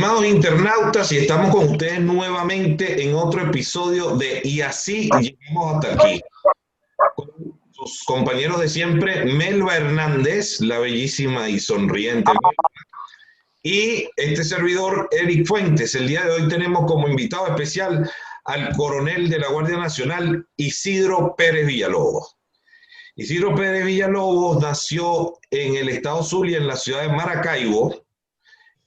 Estimados internautas, y estamos con ustedes nuevamente en otro episodio de Y así llegamos hasta aquí. Con sus compañeros de siempre, Melba Hernández, la bellísima y sonriente Melba, y este servidor, Eric Fuentes. El día de hoy tenemos como invitado especial al coronel de la Guardia Nacional, Isidro Pérez Villalobos. Isidro Pérez Villalobos nació en el estado Zulia, en la ciudad de Maracaibo,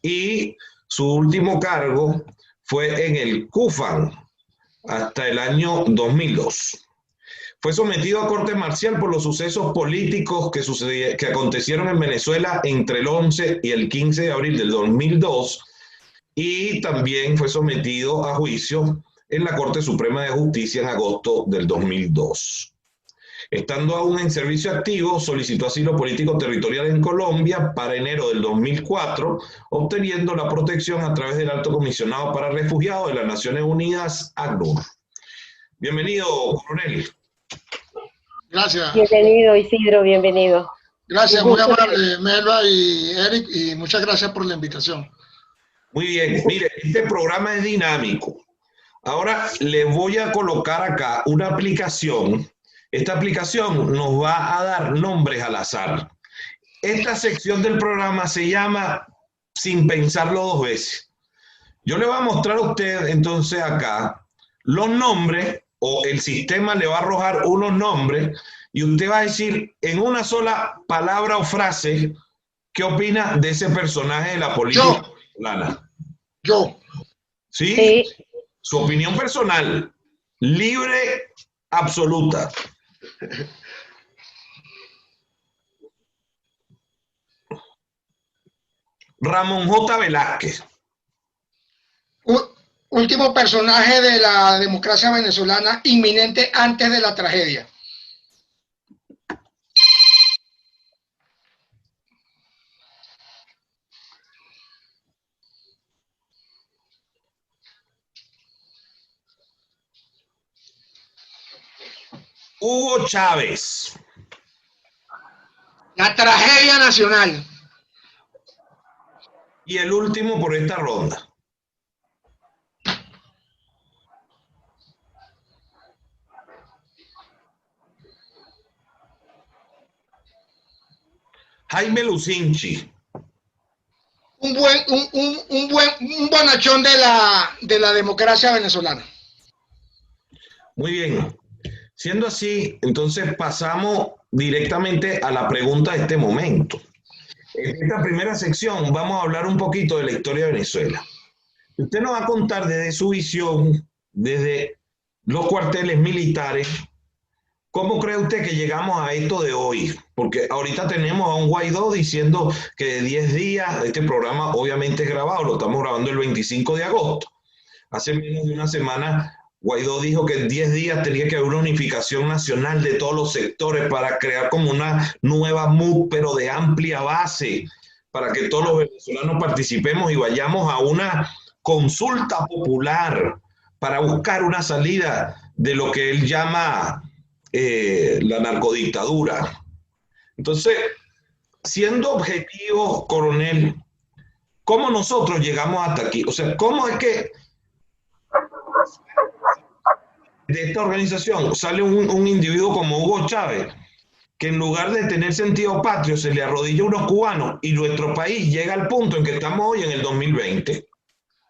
y su último cargo fue en el CUFAN hasta el año 2002. Fue sometido a corte marcial por los sucesos políticos que acontecieron en Venezuela entre el 11 y el 15 de abril del 2002, y también fue sometido a juicio en la Corte Suprema de Justicia en agosto del 2002. Estando aún en servicio activo, solicitó asilo político territorial en Colombia para enero del 2004, obteniendo la protección a través del Alto Comisionado para Refugiados de las Naciones Unidas, ACNUR. Bienvenido, coronel. Gracias. Bienvenido, Isidro, bienvenido. Gracias, muy amable, Melba y Eric, y muchas gracias por la invitación. Muy bien, mire, este programa es dinámico. Ahora le voy a colocar acá una aplicación. Esta aplicación nos va a dar nombres al azar. Esta sección del programa se llama Sin Pensarlo Dos Veces. Yo le voy a mostrar a usted entonces acá los nombres, o el sistema le va a arrojar unos nombres, y usted va a decir en una sola palabra o frase qué opina de ese personaje de la política venezolana. Yo. ¿Sí? Sí. Su opinión personal, libre, absoluta. Ramón J. Velázquez. Último personaje de la democracia venezolana inminente antes de la tragedia. Hugo Chávez. La tragedia nacional. Y el último por esta ronda. Jaime Lucinchi. Un bonachón de la democracia venezolana. Muy bien. Siendo así, entonces pasamos directamente a la pregunta de este momento. En esta primera sección vamos a hablar un poquito de la historia de Venezuela. Usted nos va a contar desde su visión, desde los cuarteles militares, ¿cómo cree usted que llegamos a esto de hoy? Porque ahorita tenemos a un Guaidó diciendo que de 10 días, este programa obviamente es grabado, lo estamos grabando el 25 de agosto. Hace menos de una semana Guaidó dijo que en 10 días tenía que haber una unificación nacional de todos los sectores para crear como una nueva MUD, pero de amplia base, para que todos los venezolanos participemos y vayamos a una consulta popular para buscar una salida de lo que él llama la narcodictadura. Entonces, siendo objetivo, coronel, ¿cómo nosotros llegamos hasta aquí? O sea, ¿cómo es que de esta organización sale un individuo como Hugo Chávez, que en lugar de tener sentido patrio se le arrodilla a unos cubanos, y nuestro país llega al punto en que estamos hoy en el 2020?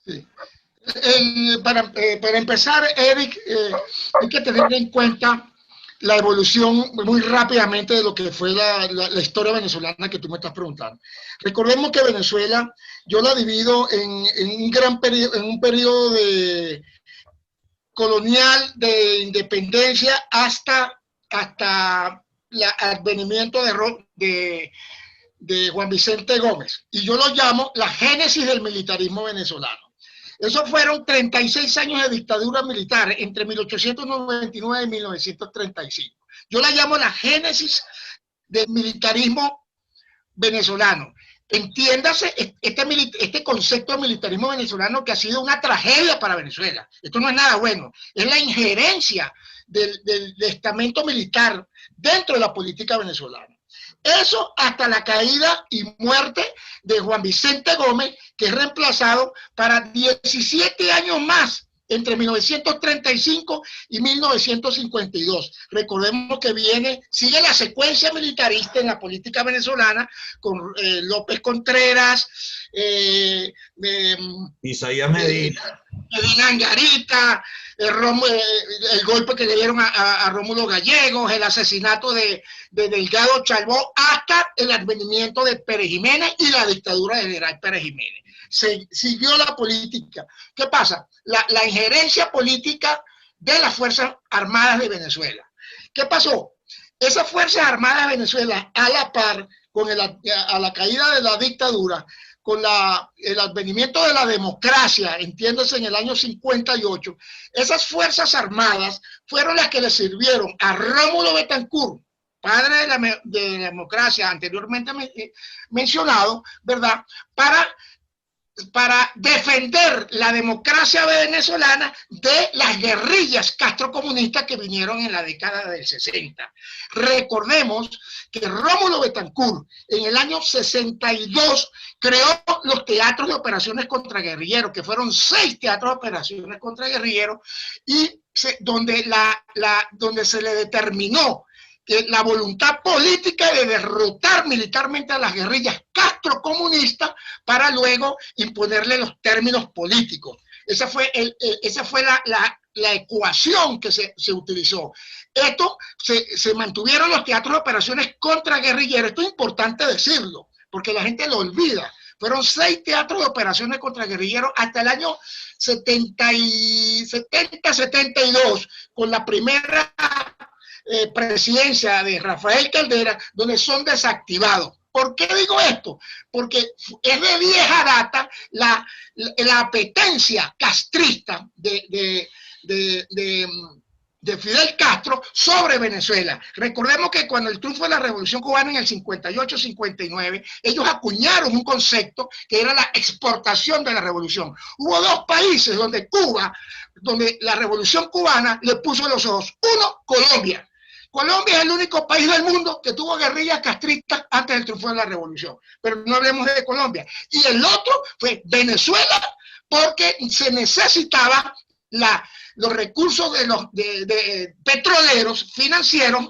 Sí. Para empezar, Eric, hay que tener en cuenta la evolución muy rápidamente de lo que fue la historia venezolana que tú me estás preguntando. Recordemos que Venezuela, yo la divido en un periodo de colonial, de independencia, hasta el advenimiento de Juan Vicente Gómez. Y yo lo llamo la génesis del militarismo venezolano. Esos fueron 36 años de dictadura militar entre 1899 y 1935. Yo la llamo la génesis del militarismo venezolano. Entiéndase este concepto de militarismo venezolano, que ha sido una tragedia para Venezuela. Esto no es nada bueno. Es la injerencia del estamento militar dentro de la política venezolana. Eso hasta la caída y muerte de Juan Vicente Gómez, que es reemplazado para 17 años más, entre 1935 y 1952. Recordemos que sigue la secuencia militarista en la política venezolana con López Contreras, Isaías Medina, Medina Angarita, el golpe que le dieron a Rómulo Gallegos, el asesinato de Delgado Chalbó, hasta el advenimiento de Pérez Jiménez y la dictadura del general Pérez Jiménez. Se siguió la política. ¿Qué pasa? La injerencia política de las Fuerzas Armadas de Venezuela. ¿Qué pasó? Esas Fuerzas Armadas de Venezuela, a la par con a la caída de la dictadura, con el advenimiento de la democracia, entiéndase, en el año 58, esas Fuerzas Armadas fueron las que le sirvieron a Rómulo Betancourt, padre de la democracia anteriormente mencionado, ¿verdad?, para defender la democracia venezolana de las guerrillas castrocomunistas que vinieron en la década del 60. Recordemos que Rómulo Betancourt en el año 62 creó los teatros de operaciones contra guerrilleros, que fueron 6 teatros de operaciones contra guerrilleros, y donde se le determinó la voluntad política de derrotar militarmente a las guerrillas castrocomunistas para luego imponerle los términos políticos. Esa fue la ecuación que se utilizó. Esto se mantuvieron los teatros de operaciones contra guerrilleros. Esto es importante decirlo, porque la gente lo olvida. Fueron 6 teatros de operaciones contra guerrilleros hasta el año 70-72, con la primera presidencia de Rafael Caldera, donde son desactivados. ¿Por qué digo esto? Porque es de vieja data la apetencia castrista de Fidel Castro sobre Venezuela. Recordemos que cuando el triunfo de la Revolución Cubana en el 58-59, ellos acuñaron un concepto que era la exportación de la revolución. Hubo 2 países donde la Revolución Cubana le puso los ojos. Uno, Colombia. Colombia es el único país del mundo que tuvo guerrillas castristas antes del triunfo de la revolución, pero no hablemos de Colombia. Y el otro fue Venezuela, porque se necesitaba los recursos de petroleros financieros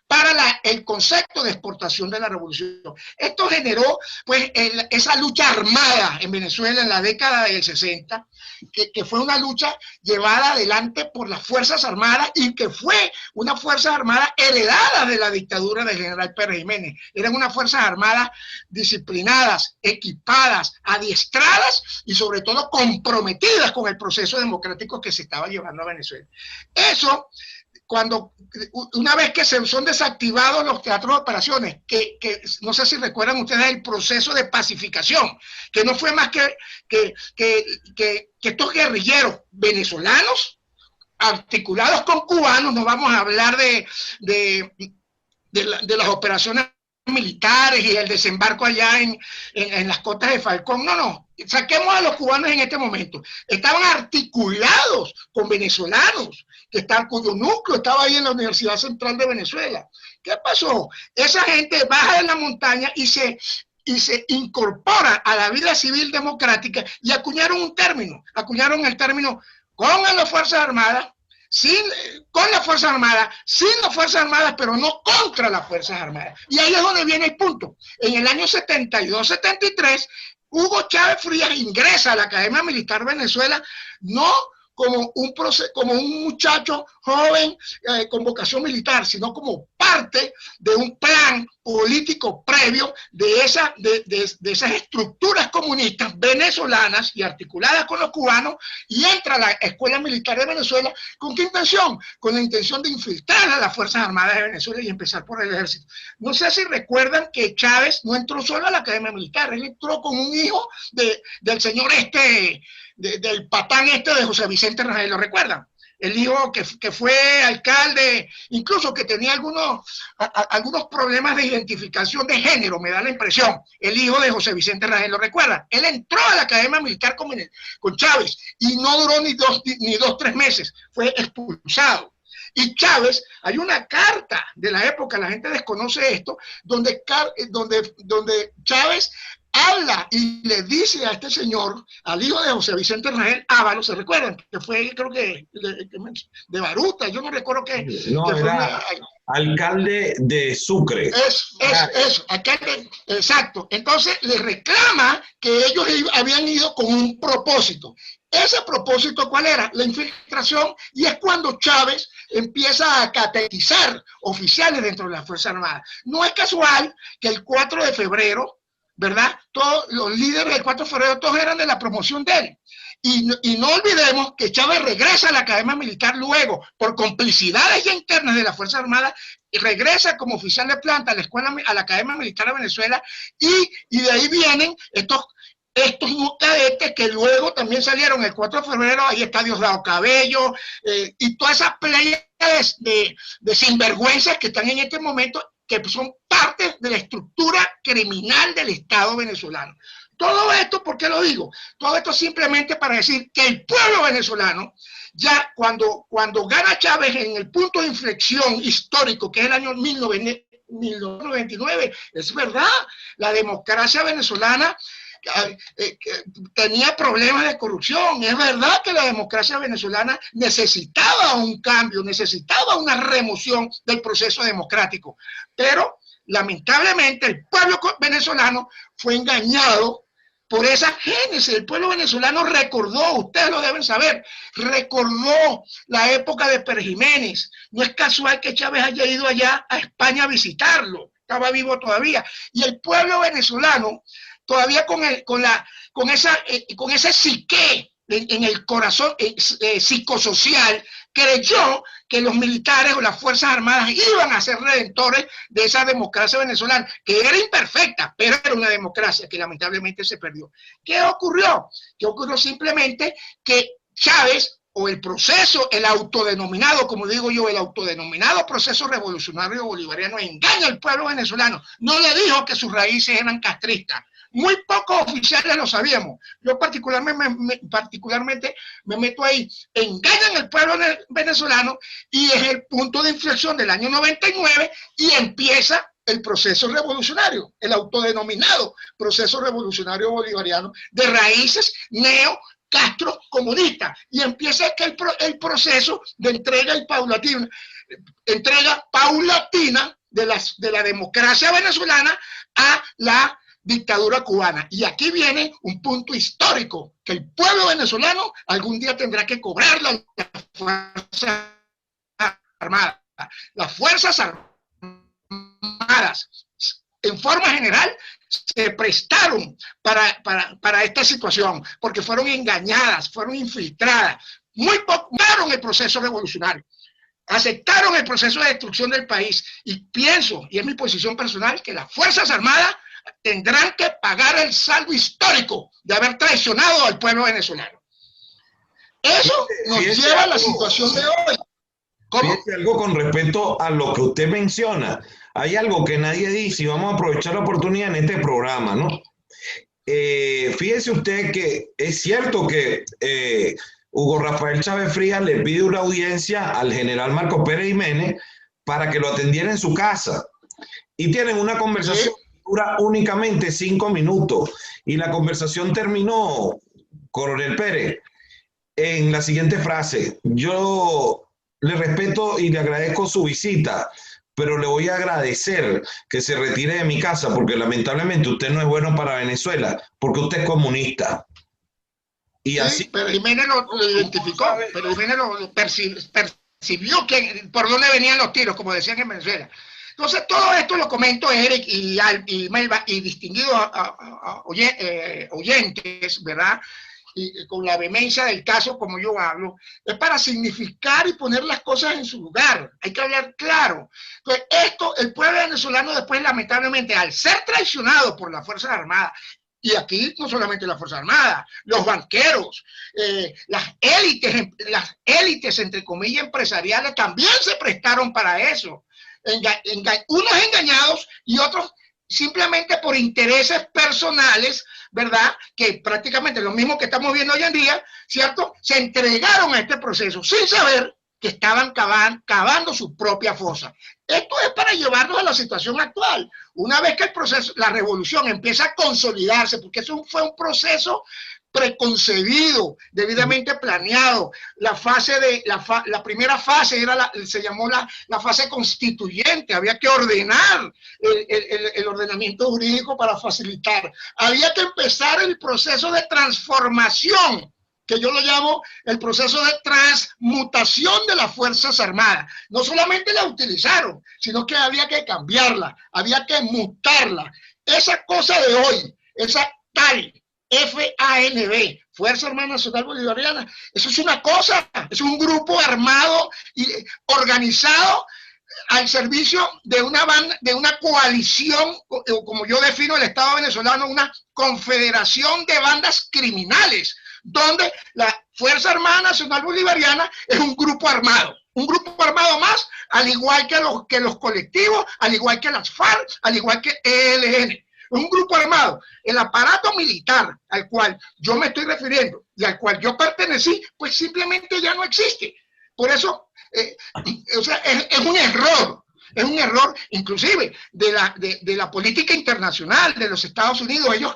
para el concepto de exportación de la revolución. Esto generó pues esa lucha armada en Venezuela en la década del 60, que fue una lucha llevada adelante por las Fuerzas Armadas, y que fue una Fuerzas Armadas heredada de la dictadura del general Pérez Jiménez. Eran unas Fuerzas Armadas disciplinadas, equipadas, adiestradas y sobre todo comprometidas con el proceso democrático que se estaba llevando a Venezuela. Eso, una vez que son desactivados los teatros de operaciones, que no sé si recuerdan ustedes el proceso de pacificación, que no fue más que estos guerrilleros venezolanos articulados con cubanos. No vamos a hablar de las operaciones militares y el desembarco allá en las costas de Falcón. No, saquemos a los cubanos en este momento. Estaban articulados con venezolanos, cuyo núcleo estaba ahí en la Universidad Central de Venezuela. ¿Qué pasó? Esa gente baja de la montaña y se incorpora a la vida civil democrática, y acuñaron el término con las Fuerzas Armadas, con las Fuerzas Armadas, sin las Fuerzas Armadas, pero no contra las Fuerzas Armadas. Y ahí es donde viene el punto. En el año 72-73, Hugo Chávez Frías ingresa a la Academia Militar Venezuela, no como un muchacho joven con vocación militar, sino como parte de un plan político previo de esas estructuras comunistas venezolanas y articuladas con los cubanos, y entra a la Escuela Militar de Venezuela. ¿Con qué intención? Con la intención de infiltrar a las Fuerzas Armadas de Venezuela y empezar por el ejército. No sé si recuerdan que Chávez no entró solo a la Academia Militar, él entró con un hijo del señor del patán de José Vicente Rangel, ¿lo recuerdan? El hijo que fue alcalde, incluso que tenía algunos problemas de identificación de género, me da la impresión. El hijo de José Vicente Rangel, ¿lo recuerdan? Él entró a la Academia Militar con Chávez y no duró ni 2 o 3 meses, fue expulsado. Y Chávez, hay una carta de la época, la gente desconoce esto, donde Chávez habla y le dice a este señor, al hijo de José Vicente Rangel Ábalos, ¿se recuerdan? Que fue, creo que de Baruta, yo no recuerdo que... No, que era alcalde de Sucre. Eso, alcalde, exacto. Entonces le reclama que ellos habían ido con un propósito. Ese propósito, ¿cuál era? La infiltración, y es cuando Chávez empieza a catequizar oficiales dentro de las Fuerzas Armadas. No es casual que el 4 de febrero, ¿verdad? Todos los líderes del 4 de febrero, todos eran de la promoción de él. Y no olvidemos que Chávez regresa a la Academia Militar luego, por complicidades ya internas de las Fuerzas Armadas, y regresa como oficial de planta a la Academia Militar de Venezuela, y de ahí vienen estos cadetes que luego también salieron el 4 de febrero. Ahí está Diosdado Cabello, y todas esas playas de sinvergüenzas que están en este momento, que son parte de la estructura criminal del Estado venezolano. Todo esto, ¿por qué lo digo? Todo esto simplemente para decir que el pueblo venezolano, ya cuando gana Chávez en el punto de inflexión histórico, que es el año 1999, es verdad, la democracia venezolana tenía problemas de corrupción. Es verdad que la democracia venezolana necesitaba un cambio, necesitaba una remoción del proceso democrático, pero lamentablemente el pueblo venezolano fue engañado por esa génesis. El pueblo venezolano recordó, ustedes lo deben saber, recordó la época de Pérez Jiménez. No es casual que Chávez haya ido allá a España a visitarlo, estaba vivo todavía, y el pueblo venezolano todavía con ese psique en el corazón psicosocial, creyó que los militares o las Fuerzas Armadas iban a ser redentores de esa democracia venezolana, que era imperfecta, pero era una democracia que lamentablemente se perdió. ¿Qué ocurrió? Que ocurrió simplemente que Chávez, o el proceso, el autodenominado, como digo yo, el autodenominado proceso revolucionario bolivariano, engaña al pueblo venezolano. No le dijo que sus raíces eran castristas. Muy pocos oficiales lo sabíamos. Yo particularmente me meto ahí. Engañan al pueblo venezolano, y es el punto de inflexión del año 99, y empieza el proceso revolucionario, el autodenominado proceso revolucionario bolivariano de raíces Castro comunista, y empieza el proceso de entrega paulatina de la democracia venezolana a la dictadura cubana. Y aquí viene un punto histórico que el pueblo venezolano algún día tendrá que cobrar las Fuerzas Armadas. Las Fuerzas Armadas, en forma general, se prestaron para esta situación, porque fueron engañadas, fueron infiltradas. Muy poco el proceso revolucionario, aceptaron el proceso de destrucción del país, y pienso, y es mi posición personal, que las Fuerzas Armadas tendrán que pagar el saldo histórico de haber traicionado al pueblo venezolano. Eso nos lleva a la situación de hoy. Fíjese algo con respecto a lo que usted menciona. Hay algo que nadie dice, y vamos a aprovechar la oportunidad en este programa, ¿no? Fíjese usted que es cierto que Hugo Rafael Chávez Frías le pide una audiencia al general Marcos Pérez Jiménez para que lo atendiera en su casa, y tienen una conversación que dura únicamente 5 minutos, y la conversación terminó, coronel Pérez, en la siguiente frase: yo le respeto y le agradezco su visita, pero le voy a agradecer que se retire de mi casa, porque lamentablemente usted no es bueno para Venezuela, porque usted es comunista. Y sí, así. Pero Jiménez lo identificó, pero Jiménez lo percibió por dónde venían los tiros, como decían en Venezuela. Entonces, todo esto lo comento, Eric y Melba, y distinguidos oyentes, ¿verdad? Y con la vehemencia del caso, como yo hablo, es para significar y poner las cosas en su lugar. Hay que hablar claro. Entonces, el pueblo venezolano después, lamentablemente, al ser traicionado por las Fuerzas Armadas, y aquí no solamente las Fuerzas Armadas, los banqueros, las élites, entre comillas, empresariales, también se prestaron para eso. Unos engañados y otros simplemente por intereses personales, ¿verdad? Que prácticamente lo mismo que estamos viendo hoy en día, ¿cierto? Se entregaron a este proceso sin saber que estaban cavando su propia fosa. Esto es para llevarnos a la situación actual. Una vez que el proceso, la revolución empieza a consolidarse, porque eso fue un proceso preconcebido, debidamente planeado. La primera fase se llamó la fase constituyente. Había que ordenar el ordenamiento jurídico para facilitar. Había que empezar el proceso de transformación, que yo lo llamo el proceso de transmutación de las Fuerzas Armadas. No solamente la utilizaron, sino que había que cambiarla, había que mutarla. Esa cosa de hoy, esa tal FANB, Fuerza Armada Nacional Bolivariana, eso es una cosa, es un grupo armado y organizado al servicio de una banda, de una coalición, o como yo defino el Estado venezolano, una confederación de bandas criminales, donde la Fuerza Armada Nacional Bolivariana es un grupo armado más, al igual que los colectivos, al igual que las FARC, al igual que ELN. Un grupo armado. El aparato militar al cual yo me estoy refiriendo y al cual yo pertenecí, pues simplemente ya no existe. Por eso, o sea, es un error. Es un error inclusive de la política internacional de los Estados Unidos. Ellos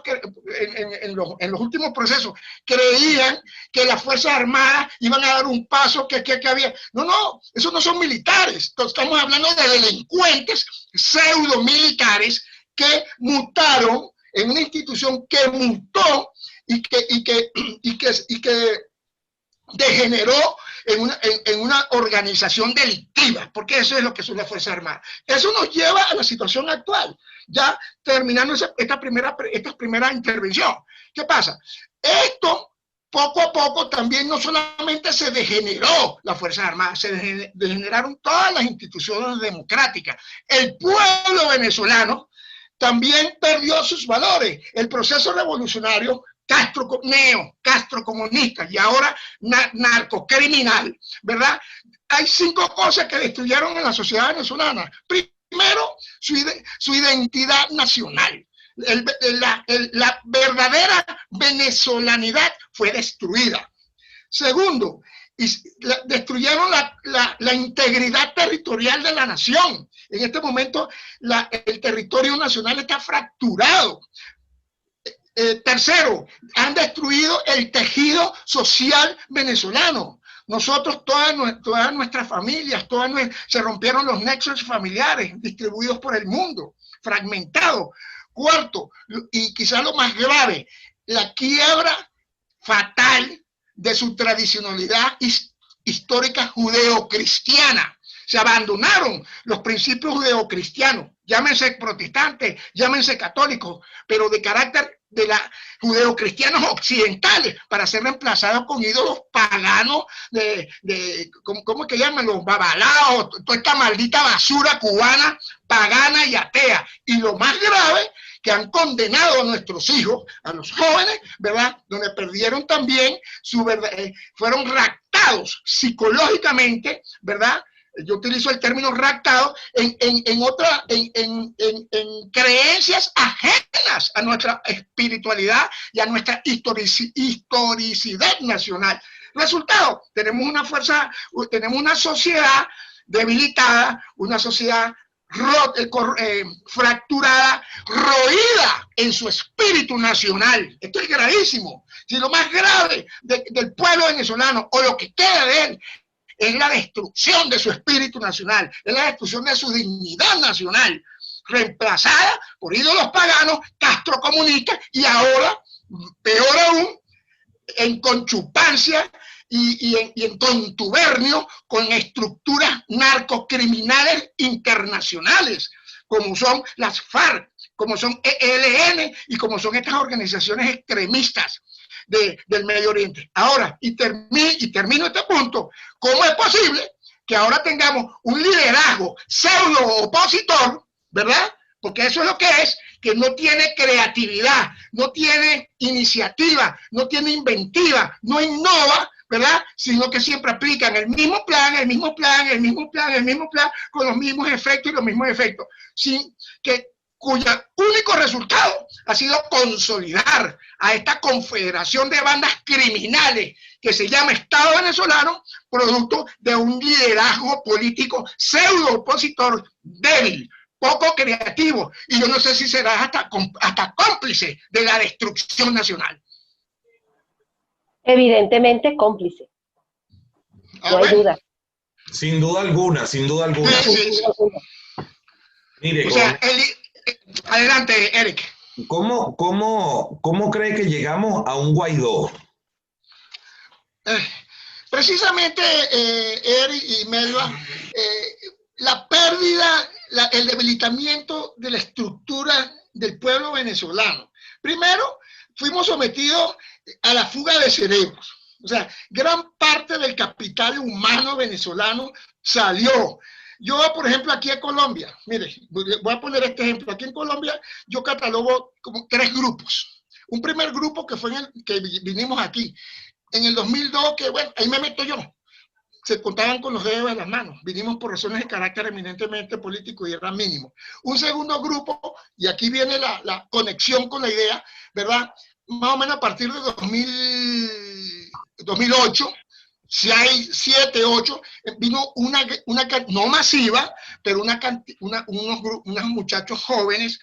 en los últimos procesos creían que las Fuerzas Armadas iban a dar un paso que había. No, esos no son militares. Estamos hablando de delincuentes pseudo militares que mutaron en una institución que mutó y que degeneró en una organización delictiva, porque eso es lo que son las Fuerzas Armadas. Eso nos lleva a la situación actual, ya terminando esta primera intervención. ¿Qué pasa? Esto poco a poco también no solamente se degeneró las Fuerzas Armadas, se degeneraron todas las instituciones democráticas. El pueblo venezolano también perdió sus valores. El proceso revolucionario castrocomunista y ahora narcocriminal, ¿verdad? Hay 5 cosas que destruyeron en la sociedad venezolana. Primero, su identidad nacional. La verdadera venezolanidad fue destruida. Segundo, destruyeron la integridad territorial de la nación. En este momento el territorio nacional está fracturado. Tercero, han destruido el tejido social venezolano. Nosotros, todas nuestras familias, se rompieron los nexos familiares distribuidos por el mundo, fragmentados. Cuarto, y quizás lo más grave, la quiebra fatal de su tradicionalidad histórica judeocristiana. Se abandonaron los principios judeocristianos, llámense protestantes, llámense católicos, pero de carácter de la judeocristianos occidentales, para ser reemplazados con ídolos paganos ¿cómo es que llaman? Los babalaos, toda esta maldita basura cubana, pagana y atea. Y lo más grave, que han condenado a nuestros hijos, a los jóvenes, ¿verdad? Donde perdieron también fueron raptados psicológicamente, ¿verdad? Yo utilizo el término raptado en creencias ajenas a nuestra espiritualidad y a nuestra historicidad nacional. Resultado, tenemos una sociedad debilitada, una sociedad fracturada, roída en su espíritu nacional. Esto es gravísimo. Si lo más grave del pueblo venezolano, o lo que queda de él, es la destrucción de su espíritu nacional, es la destrucción de su dignidad nacional, reemplazada por ídolos paganos, castrocomunistas, y ahora, peor aún, en conchupancia y en contubernio con estructuras narcocriminales internacionales, como son las FARC, como son ELN y como son estas organizaciones extremistas del Medio Oriente. Ahora, y termino este punto, ¿cómo es posible que ahora tengamos un liderazgo pseudo opositor, ¿verdad? Porque eso es lo que es, que no tiene creatividad, no tiene iniciativa, no tiene inventiva, no innova, ¿verdad? Sino que siempre aplican el mismo plan, con los mismos efectos y los mismos efectos, sin que cuyo único resultado ha sido consolidar a esta confederación de bandas criminales que se llama Estado venezolano, producto de un liderazgo político pseudo opositor débil, poco creativo, y yo no sé si será hasta cómplice de la destrucción nacional. Evidentemente cómplice. No hay duda. Sin duda alguna, sin duda alguna. Sí. Mire, o sea, adelante, Eric. ¿Cómo cree que llegamos a un Guaidó? Precisamente, Eric y Melba, la pérdida, el debilitamiento de la estructura del pueblo venezolano. Primero, fuimos sometidos a la fuga de cerebros. O sea, gran parte del capital humano venezolano salió. Yo, por ejemplo, aquí en Colombia, mire, voy a poner este ejemplo. Aquí en Colombia yo catalogo como 3 grupos. Un primer grupo que fue que vinimos aquí en el 2002, que bueno, ahí me meto yo. Se contaban con los dedos de las manos. Vinimos por razones de carácter eminentemente político y era mínimo. Un segundo grupo, y aquí viene la conexión con la idea, ¿verdad? Más o menos a partir de 2008, si hay 7, 8, vino una no masiva, pero unos muchachos jóvenes,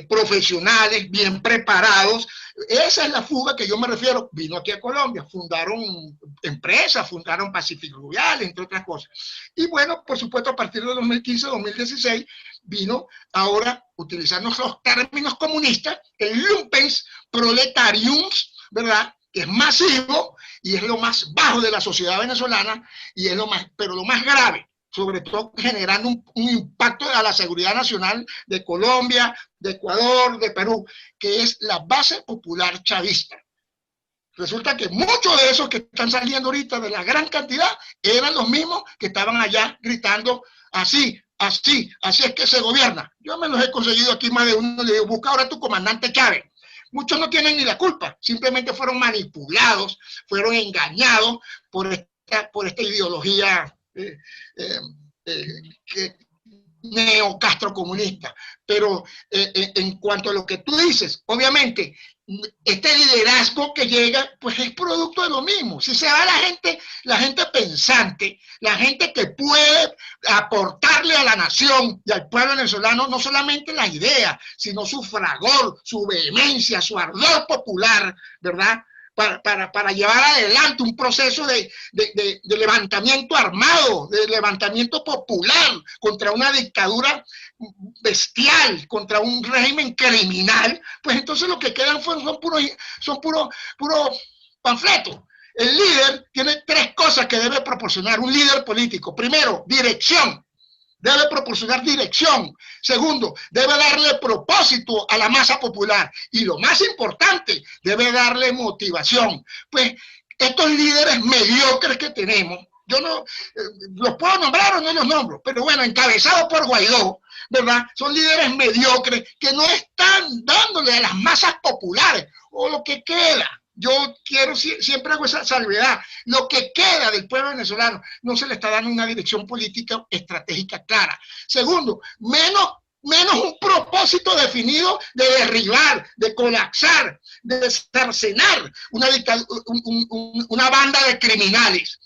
profesionales, bien preparados. Esa es la fuga que yo me refiero. Vino aquí a Colombia, fundaron empresas, fundaron Pacific Rural, entre otras cosas. Y bueno, por supuesto, a partir de 2015, 2016, vino ahora, utilizando los términos comunistas, el Lumpens Proletariums, ¿verdad?, que es masivo y es lo más bajo de la sociedad venezolana, y es pero lo más grave, sobre todo generando un impacto a la seguridad nacional de Colombia, de Ecuador, de Perú, que es la base popular chavista. Resulta que muchos de esos que están saliendo ahorita, de la gran cantidad, eran los mismos que estaban allá gritando así es que se gobierna. Yo me los he conseguido aquí más de uno, le digo, busca ahora a tu comandante Chávez. Muchos no tienen ni la culpa, simplemente fueron manipulados, fueron engañados por esta ideología neocastrocomunista. Pero en cuanto a lo que tú dices, obviamente, este liderazgo que llega, pues es producto de lo mismo. Si se va la gente pensante, la gente que puede aportarle a la nación y al pueblo venezolano no solamente la idea, sino su fragor, su vehemencia, su ardor popular, ¿verdad?, para llevar adelante un proceso de levantamiento armado, de levantamiento popular contra una dictadura bestial, contra un régimen criminal. Pues entonces lo que quedan son puros panfletos. El líder tiene 3 cosas que debe proporcionar un líder político. Primero, dirección. Debe proporcionar dirección. Segundo, debe darle propósito a la masa popular. Y lo más importante, debe darle motivación. Pues estos líderes mediocres que tenemos, yo no los puedo nombrar o no los nombro, pero bueno, encabezados por Guaidó, ¿verdad? Son líderes mediocres que no están dándole a las masas populares, o lo que queda. Yo siempre hago esa salvedad. Lo que queda del pueblo venezolano no se le está dando una dirección política estratégica clara. Segundo, menos un propósito definido de derribar, de colapsar, de cercenar una banda de criminales.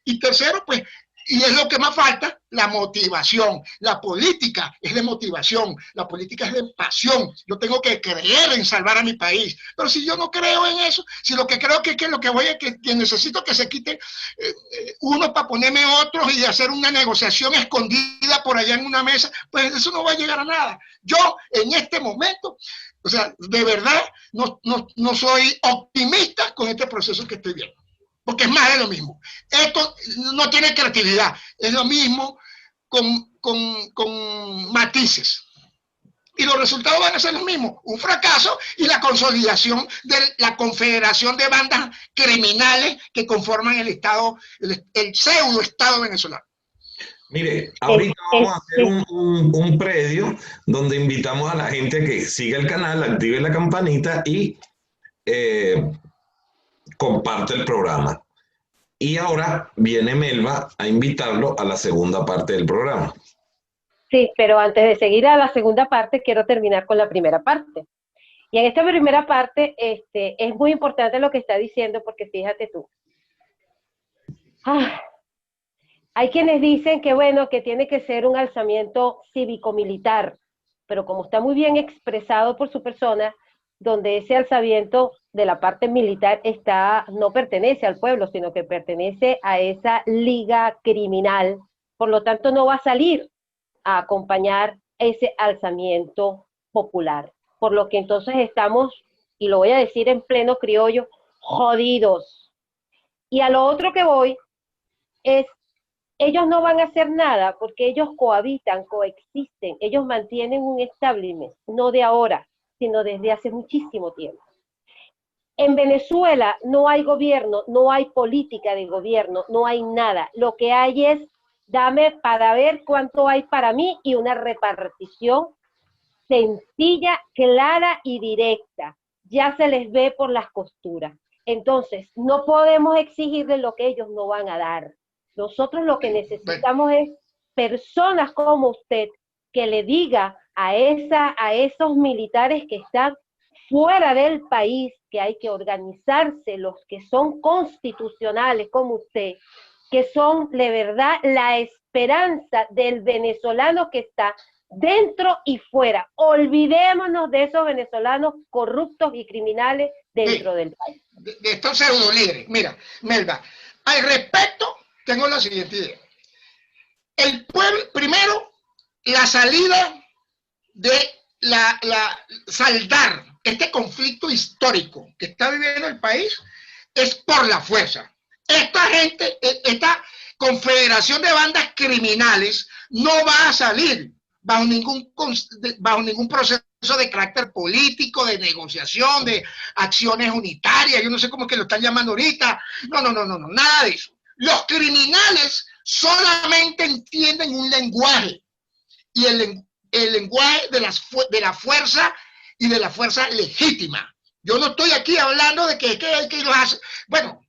Y tercero, pues, y es lo que más falta, la motivación. La política es de motivación, la política es de pasión. Yo tengo que creer en salvar a mi país. Pero si yo no creo en eso, si lo que creo que lo que voy a que necesito que se quite uno para ponerme otros y hacer una negociación escondida por allá en una mesa, pues eso no va a llegar a nada. Yo en este momento, o sea, de verdad no soy optimista con este proceso que estoy viendo. Porque es más de lo mismo. Esto no tiene creatividad. Es lo mismo con matices. Y los resultados van a ser los mismos. Un fracaso y la consolidación de la confederación de bandas criminales que conforman el Estado, el pseudo Estado venezolano. Mire, ahorita vamos a hacer un predio donde invitamos a la gente a que siga el canal, active la campanita y comparte el programa. Y ahora viene Melba a invitarlo a la segunda parte del programa. Sí, pero antes de seguir a la segunda parte, quiero terminar con la primera parte. Y en esta primera parte, es muy importante lo que está diciendo, porque fíjate tú. Ah, hay quienes dicen que, bueno, que tiene que ser un alzamiento cívico-militar, pero como está muy bien expresado por su persona, donde ese alzamiento de la parte militar no pertenece al pueblo, sino que pertenece a esa liga criminal, por lo tanto no va a salir a acompañar ese alzamiento popular. Por lo que entonces estamos, y lo voy a decir en pleno criollo, jodidos. Y a lo otro que voy es, ellos no van a hacer nada porque ellos cohabitan, coexisten, ellos mantienen un establishment, no de ahora, sino desde hace muchísimo tiempo. En Venezuela no hay gobierno, no hay política de gobierno, no hay nada. Lo que hay es, dame para ver cuánto hay para mí, y una repartición sencilla, clara y directa. Ya se les ve por las costuras. Entonces, no podemos exigirles lo que ellos no van a dar. Nosotros lo que necesitamos es personas como usted que le diga a esos militares que están fuera del país que hay que organizarse, los que son constitucionales como usted, que son de verdad la esperanza del venezolano que está dentro y fuera. Olvidémonos de esos venezolanos corruptos y criminales dentro del país. De estos pseudo líderes. Mira, Melba, al respecto tengo la siguiente idea. El pueblo, primero, la salida de saldar este conflicto histórico que está viviendo el país es por la fuerza. Esta gente, esta confederación de bandas criminales no va a salir bajo ningún proceso de carácter político, de negociación, de acciones unitarias, yo no sé cómo es que lo están llamando ahorita. No, nada de eso. Los criminales solamente entienden un lenguaje, y el lenguaje de la fuerza y de la fuerza legítima. Yo no estoy aquí hablando de que los hace. Bueno,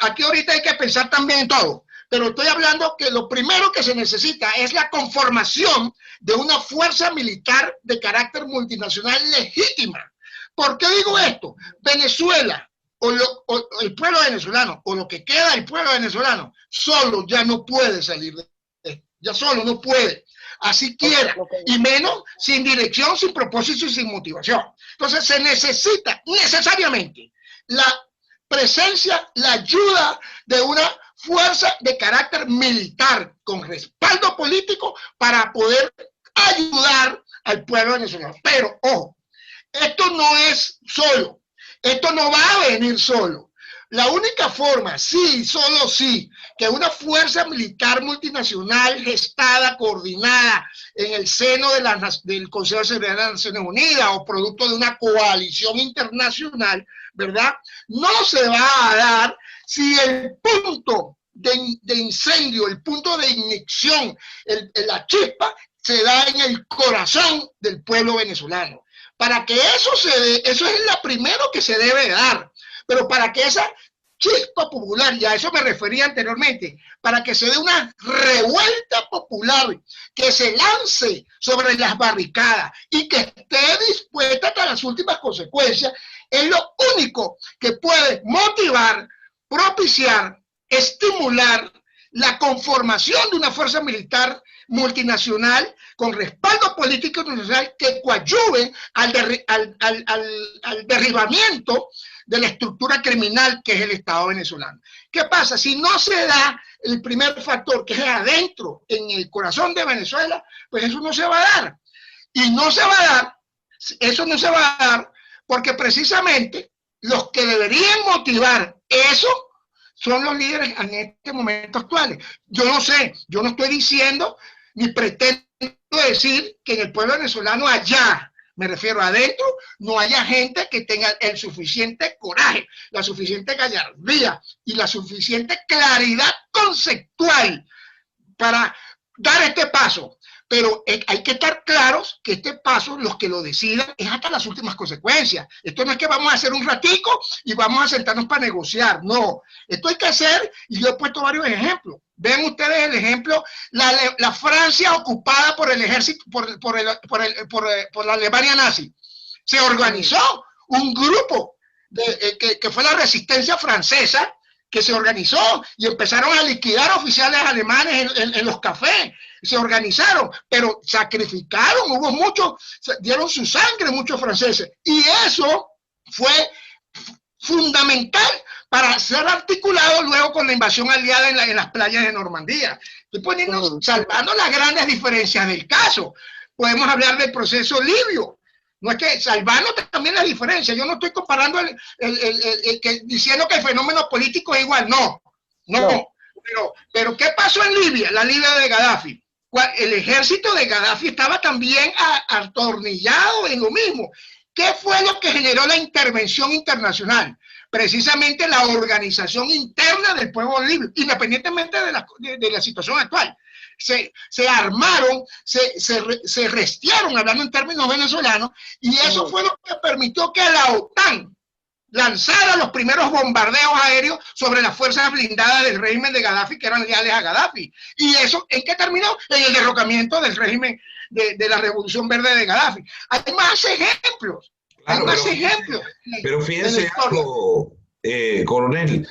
aquí ahorita hay que pensar también en todo, pero estoy hablando que lo primero que se necesita es la conformación de una fuerza militar de carácter multinacional legítima. ¿Por qué digo esto? Venezuela, o el pueblo venezolano, o lo que queda del pueblo venezolano, solo ya no puede salir de esto. Ya solo no puede. Así quiera, y menos sin dirección, sin propósito y sin motivación. Entonces se necesita necesariamente la presencia, la ayuda de una fuerza de carácter militar con respaldo político para poder ayudar al pueblo venezolano. Pero, ojo, esto no es solo, esto no va a venir solo. La única forma, sí, solo sí, que una fuerza militar multinacional gestada, coordinada en el seno del Consejo de Seguridad de las Naciones Unidas o producto de una coalición internacional, ¿verdad? No se va a dar si el punto de incendio, el punto de ignición, la chispa, se da en el corazón del pueblo venezolano. Para que eso se dé, eso es lo primero que se debe dar. Pero para que esa chispa popular, y a eso me refería anteriormente, para que se dé una revuelta popular, que se lance sobre las barricadas y que esté dispuesta hasta las últimas consecuencias, es lo único que puede motivar, propiciar, estimular la conformación de una fuerza militar multinacional con respaldo político internacional que coadyuve al derribamiento de la estructura criminal que es el Estado venezolano. ¿Qué pasa? Si no se da el primer factor, que es adentro, en el corazón de Venezuela, pues eso no se va a dar. Y no se va a dar, eso no se va a dar porque precisamente los que deberían motivar eso son los líderes en este momento actuales. Yo no sé, yo no estoy diciendo ni pretendo decir que en el pueblo venezolano allá, me refiero adentro, no haya gente que tenga el suficiente coraje, la suficiente gallardía y la suficiente claridad conceptual para dar este paso. Pero hay que estar claros que este paso, los que lo decidan, es hasta las últimas consecuencias. Esto no es que vamos a hacer un ratico y vamos a sentarnos para negociar. No, esto hay que hacer, y yo he puesto varios ejemplos. Ven ustedes el ejemplo, la Francia ocupada por el ejército, por la Alemania nazi. Se organizó un grupo que fue la resistencia francesa, que se organizó y empezaron a liquidar oficiales alemanes en los cafés. Se organizaron, pero sacrificaron, hubo muchos, dieron su sangre muchos franceses, y eso fue fundamental para ser articulado luego con la invasión aliada en las playas de Normandía. Estoy poniendo, salvando las grandes diferencias del caso. Podemos hablar del proceso libio. No es que salvando también las diferencias. Yo no estoy comparando diciendo que el fenómeno político es igual. No. Pero ¿qué pasó en Libia? La Libia de Gaddafi. El ejército de Gaddafi estaba también atornillado en lo mismo. ¿Qué fue lo que generó la intervención internacional? Precisamente la organización interna del pueblo libio, independientemente de la situación actual. Se armaron, se restiaron, hablando en términos venezolanos, y eso fue lo que permitió que la OTAN lanzara los primeros bombardeos aéreos sobre las fuerzas blindadas del régimen de Gaddafi, que eran leales a Gaddafi. ¿Y eso en qué terminó? En el derrocamiento del régimen de la Revolución Verde de Gaddafi. Hay más ejemplos. Claro, hay más ejemplos. Pero fíjense algo, coronel,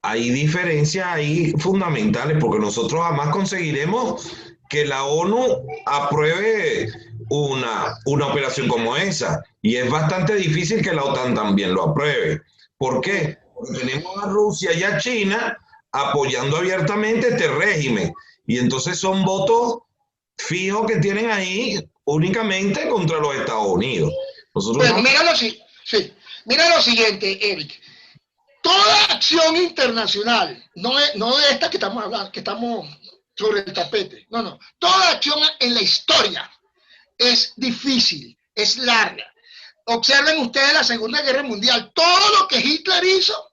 hay diferencias ahí fundamentales, porque nosotros jamás conseguiremos que la ONU apruebe una operación como esa, y es bastante difícil que la OTAN también lo apruebe. ¿Por qué? Porque tenemos a Rusia y a China apoyando abiertamente este régimen, y entonces son votos fijos que tienen ahí únicamente contra los Estados Unidos. Nosotros pero mira lo siguiente, Eric. Toda acción internacional, no de esta que estamos hablando, que estamos sobre el tapete, no, toda acción en la historia es difícil, es larga. Observen ustedes la Segunda Guerra Mundial, todo lo que Hitler hizo,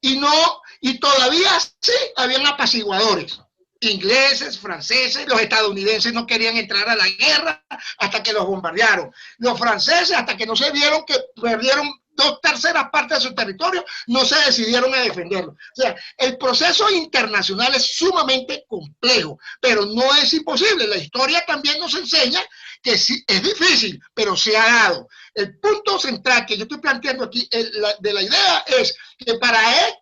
y todavía sí habían apaciguadores, ingleses, franceses, los estadounidenses no querían entrar a la guerra hasta que los bombardearon, los franceses hasta que no se vieron que perdieron 2/3 partes de su territorio, no se decidieron a defenderlo. O sea, el proceso internacional es sumamente complejo, pero no es imposible. La historia también nos enseña que sí, es difícil, pero se ha dado. El punto central que yo estoy planteando aquí de la idea es que para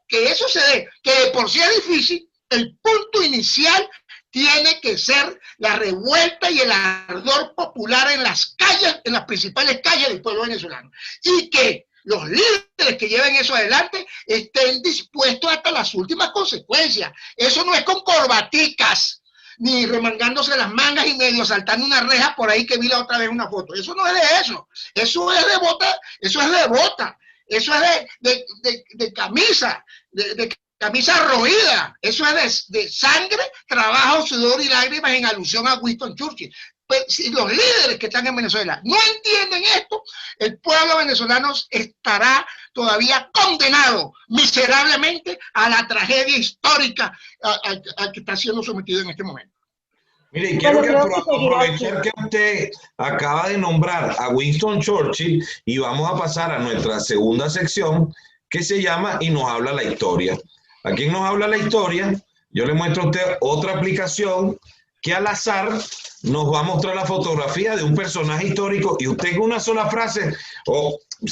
que eso se dé, que de por sí es difícil, el punto inicial tiene que ser la revuelta y el ardor popular en las calles, en las principales calles del pueblo venezolano. Y que los líderes que lleven eso adelante estén dispuestos hasta las últimas consecuencias. Eso no es con corbaticas, ni remangándose las mangas y medio saltando una reja por ahí que vi la otra vez una foto. Eso no es de eso. Eso es de bota, eso es de camisa, de camisa roída. Eso es de sangre, trabajo, sudor y lágrimas, en alusión a Winston Churchill. Pues, si los líderes que están en Venezuela no entienden esto, el pueblo venezolano estará todavía condenado miserablemente a la tragedia histórica a que está siendo sometido en este momento. Mire, quiero aprovechar que usted acaba de nombrar a Winston Churchill y vamos a pasar a nuestra segunda sección, que se llama Y nos habla la historia. ¿A quién nos habla la historia? Yo le muestro a usted otra aplicación que al azar nos va a mostrar la fotografía de un personaje histórico, y usted en una sola frase,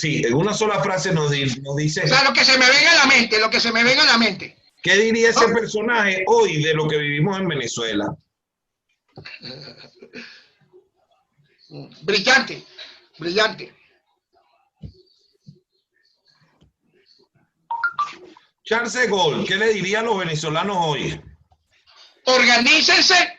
en una sola frase nos dice... O sea, lo que se me venga a la mente, ¿Qué diría ese personaje hoy de lo que vivimos en Venezuela? Brillante. Charles de Gaulle, ¿qué le diría a los venezolanos hoy? Organícense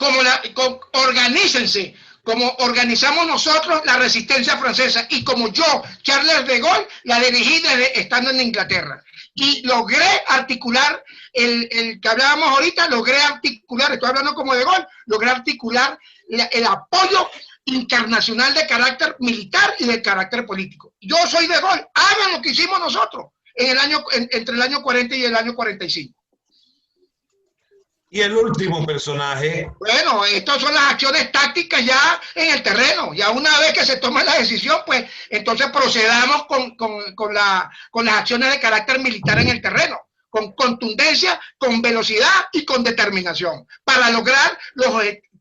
como organizamos nosotros la resistencia francesa, y como yo, Charles de Gaulle, la dirigí desde estando en Inglaterra. Y logré articular el que hablábamos ahorita, estoy hablando como de Gaulle, logré articular el apoyo internacional de carácter militar y de carácter político. Yo soy de Gaulle, hagan lo que hicimos nosotros entre el año 40 y el año 45. Y el último personaje. Bueno, estas son las acciones tácticas ya en el terreno. Ya una vez que se toma la decisión, pues entonces procedamos con las acciones de carácter militar en el terreno, con contundencia, con velocidad y con determinación, para lograr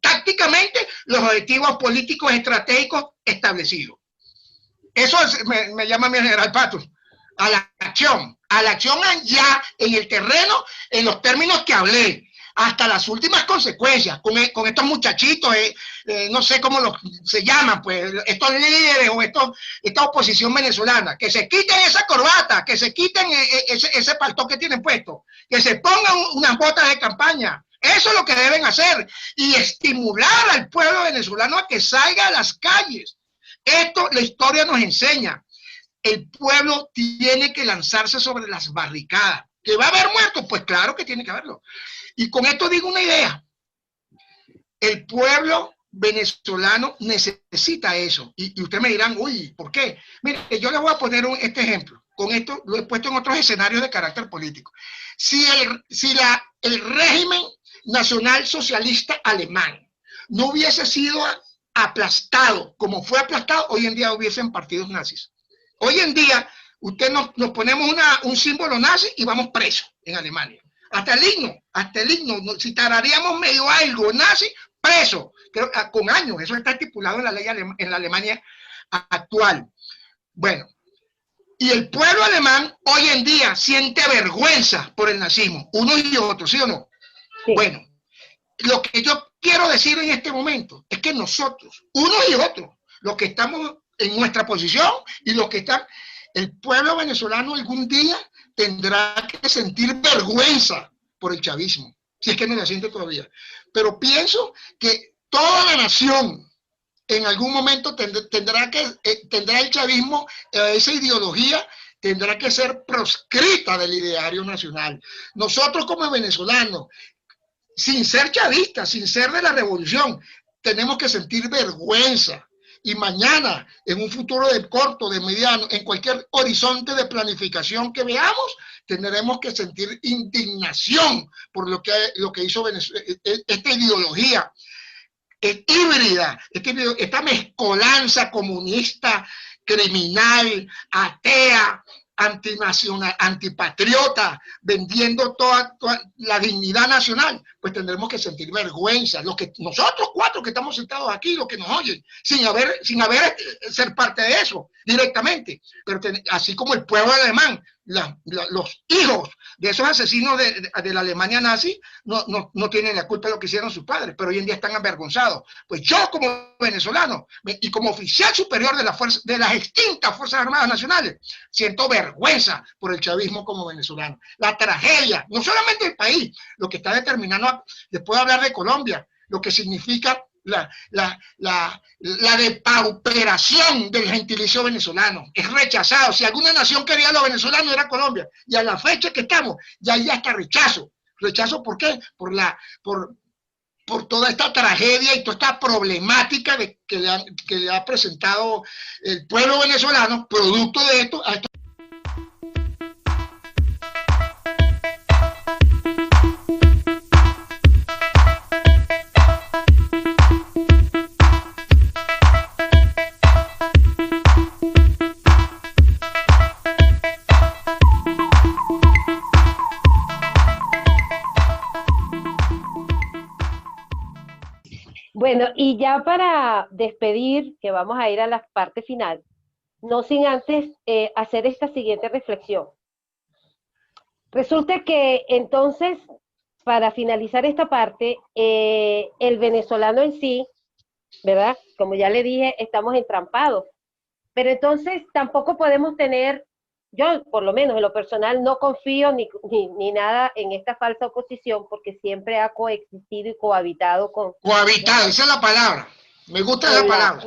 tácticamente los objetivos políticos estratégicos establecidos. Eso me llama mi general Patus, a la acción ya en el terreno, en los términos que hablé, hasta las últimas consecuencias, con estos muchachitos, no sé cómo se llaman, pues, estos líderes o esta oposición venezolana, que se quiten esa corbata, que se quiten ese paltón que tienen puesto, que se pongan unas botas de campaña. Eso es lo que deben hacer, y estimular al pueblo venezolano a que salga a las calles. Esto la historia nos enseña. El pueblo tiene que lanzarse sobre las barricadas. ¿Que va a haber muertos? Pues claro que tiene que haberlo. Y con esto digo una idea. El pueblo venezolano necesita eso. Y ustedes me dirán, uy, ¿por qué? Mire, yo les voy a poner este ejemplo. Con esto lo he puesto en otros escenarios de carácter político. Si el régimen nacional socialista alemán no hubiese sido aplastado como fue aplastado, hoy en día hubiesen partidos nazis. Hoy en día, nos ponemos un símbolo nazi y vamos presos en Alemania. Hasta el himno, si tararíamos medio algo nazi, preso, con años. Eso está estipulado en la ley en la Alemania actual. Bueno, y el pueblo alemán hoy en día siente vergüenza por el nazismo, unos y otros, ¿sí o no? Sí. Bueno, lo que yo quiero decir en este momento es que nosotros, unos y otros, los que estamos en nuestra posición y los que están, el pueblo venezolano algún día tendrá que sentir vergüenza por el chavismo, si es que no la siente todavía. Pero pienso que toda la nación en algún momento tendrá el chavismo, esa ideología tendrá que ser proscrita del ideario nacional. Nosotros como venezolanos, sin ser chavistas, sin ser de la revolución, tenemos que sentir vergüenza. Y mañana, en un futuro de corto, de mediano, en cualquier horizonte de planificación que veamos, tendremos que sentir indignación por lo que hizo Venezuela, esta ideología híbrida, esta mezcolanza comunista, criminal, atea, antinacional, antipatriota, vendiendo toda la dignidad nacional, pues tendremos que sentir vergüenza. Nosotros cuatro que estamos sentados aquí, los que nos oyen, sin haber ser parte de eso directamente, pero así como el pueblo alemán, los hijos de esos asesinos de la Alemania nazi no tienen la culpa de lo que hicieron sus padres, pero hoy en día están avergonzados. Pues yo como venezolano y como oficial superior de las extintas Fuerzas Armadas Nacionales, siento vergüenza por el chavismo como venezolano. La tragedia, no solamente el país, lo que está determinando, después de hablar de Colombia, lo que significa la depauperación del gentilicio venezolano. Es rechazado. Si alguna nación quería a los venezolanos era Colombia, y a la fecha que estamos ya está rechazo. ¿Rechazo por qué? Por toda esta tragedia y toda esta problemática que le ha presentado el pueblo venezolano, producto de esto, a estos. Bueno, y ya para despedir, que vamos a ir a la parte final, no sin antes hacer esta siguiente reflexión. Resulta que entonces, para finalizar esta parte, el venezolano en sí, ¿verdad? Como ya le dije, estamos entrampados. Pero entonces tampoco podemos tener, yo por lo menos en lo personal no confío ni nada en esta falsa oposición, porque siempre ha coexistido y cohabitado con... Cohabitado, esa es la palabra. Me gusta esa palabra.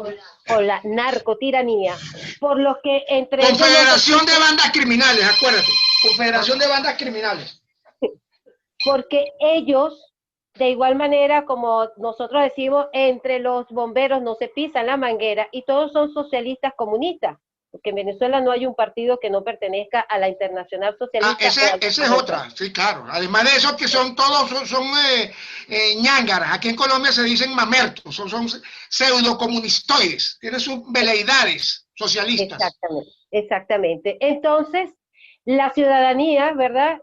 Con la narcotiranía. Por lo que entre... Confederación de Bandas Criminales, acuérdate. Confederación de Bandas Criminales. Porque ellos, de igual manera como nosotros decimos, entre los bomberos no se pisan la manguera, y todos son socialistas comunistas. porque en Venezuela no hay un partido que no pertenezca a la Internacional Socialista. Esa es otra, sí, claro. Además de eso, que son todos, son ñángaras. Aquí en Colombia se dicen mamertos, son pseudocomunistoides, tienen sus veleidades socialistas. Exactamente, exactamente. Entonces, la ciudadanía, ¿verdad?